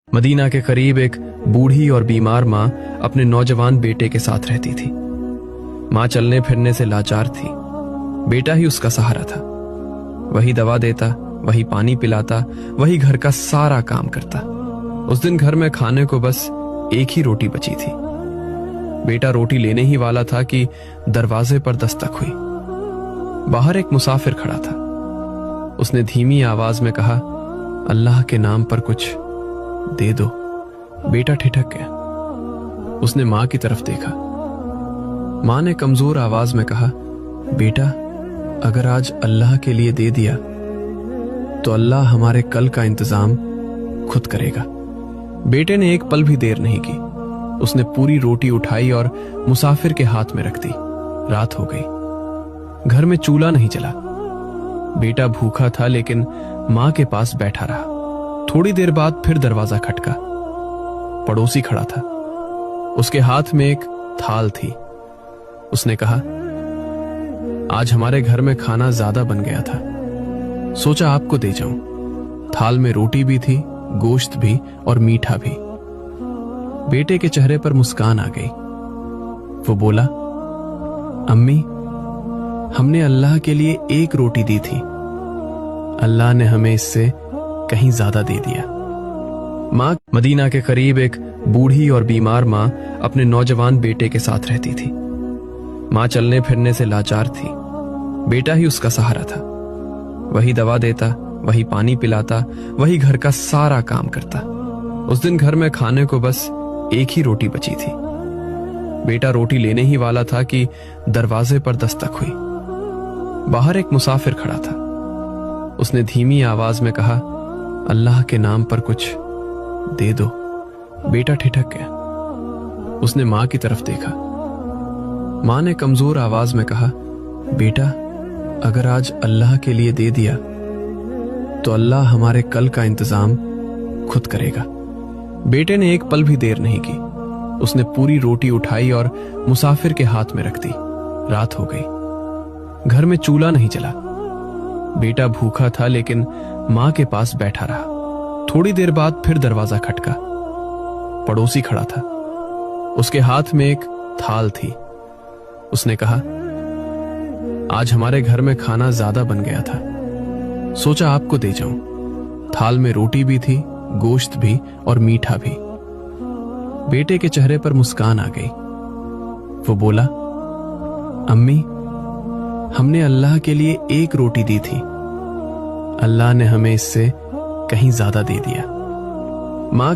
Medina के करीब एक बूढ़ी और बीमार माँ अपने नौजवान बेटे के साथ रहती थी। माँ चलने फिरने से लाचार थी। बेटा ही उसका सहारा था। वही दवा देता, वही पानी पिलाता, वही घर का सारा काम करता। उस दिन घर में खाने को बस एक ही रोटी बची थी। बेटा रोटी लेने ही वाला था कि दरवाजे पर दस्तक हुई। बाहर एक मुसाफिर खड़ा था। उसने धीमी आवाज में कहा, अल्लाह के नाम पर कुछ दे दो। बेटा ठिठक गया। उसने मां की तरफ देखा। मां ने कमजोर आवाज में कहा, बेटा अगर आज अल्लाह के लिए दे दिया तो अल्लाह हमारे कल का इंतजाम खुद करेगा। बेटे ने एक पल भी देर नहीं की। उसने पूरी रोटी उठाई और मुसाफिर के हाथ में रख दी। रात हो गई। घर में चूल्हा नहीं जला। बेटा भूखा था लेकिन मां के पास बैठा रहा। थोड़ी देर बाद फिर दरवाजा खटका। पड़ोसी खड़ा था। उसके हाथ में एक थाल थी। उसने कहा, आज हमारे घर में खाना ज्यादा बन गया था, सोचा आपको दे जाऊं। थाल में रोटी भी थी, गोश्त भी और मीठा भी। बेटे के चेहरे पर मुस्कान आ गई। वो बोला, अम्मी हमने अल्लाह के लिए एक रोटी दी थी, अल्लाह ने हमें इससे कहीं ज्यादा दे दिया। मां मदीना के करीब एक बूढ़ी और बीमार मां अपने नौजवान बेटे के साथ रहती थी। मां चलने फिरने से लाचार थी। बेटा ही उसका सहारा था। वही दवा देता, वही पानी पिलाता, वही घर का सारा काम करता। उस दिन घर में खाने को बस एक ही रोटी बची थी। बेटा रोटी लेने ही वाला था कि दरवाजे पर दस्तक हुई। बाहर एक मुसाफिर खड़ा था। उसने धीमी आवाज में कहा, अल्लाह के नाम पर कुछ दे दो। बेटा ठिठक गया। उसने मां की तरफ देखा। मां ने कमजोर आवाज में कहा, बेटा अगर आज अल्लाह के लिए दे दिया तो अल्लाह हमारे कल का इंतजाम खुद करेगा। बेटे ने एक पल भी देर नहीं की। उसने पूरी रोटी उठाई और मुसाफिर के हाथ में रख दी। रात हो गई। घर में चूल्हा नहीं जला। बेटा भूखा था लेकिन मां के पास बैठा रहा। थोड़ी देर बाद फिर दरवाजा खटका। पड़ोसी खड़ा था। उसके हाथ में एक थाल थी। उसने कहा, आज हमारे घर में खाना ज्यादा बन गया था, सोचा आपको दे जाऊं। थाल में रोटी भी थी, गोश्त भी और मीठा भी। बेटे के चेहरे पर मुस्कान आ गई। वो बोला, अम्मी हमने अल्लाह के लिए एक रोटी दी थी, अल्लाह ने हमें इससे कहीं ज्यादा दे दिया। मां